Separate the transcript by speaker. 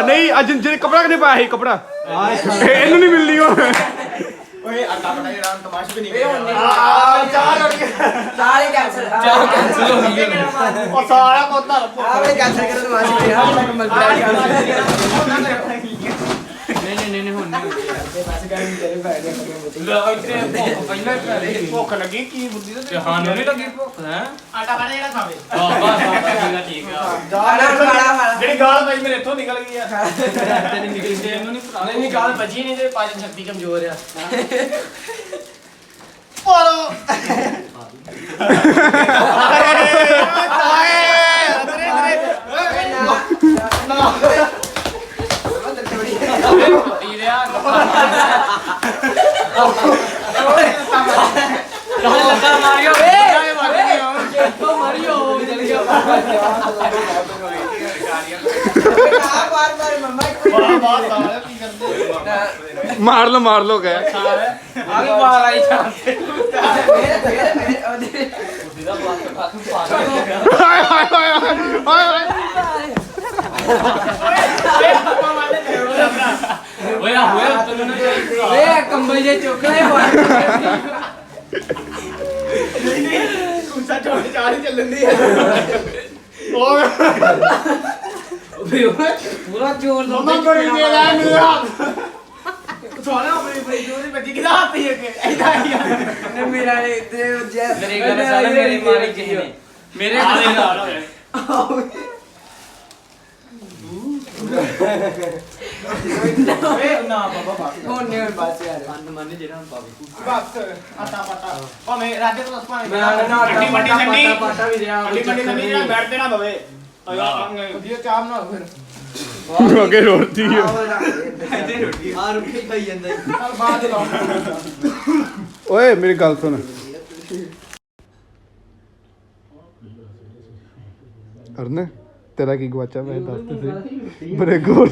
Speaker 1: नहीं जिन कपड़ा नहीं पाया कपड़ा इन नहीं मिलनी भुख लगी की बुद्धि नहीं लगी आटा खाने खावे गाल भाई मेरे इथों निकल गई नहीं गाल बची नहीं ते पाचन शक्ति कमजोर है मार लो गए कंबल जे चौका पूरा जोर रोटी ओए मेरी गल सुन हरने तेरा की गवाचा मैं दस बड़े गोर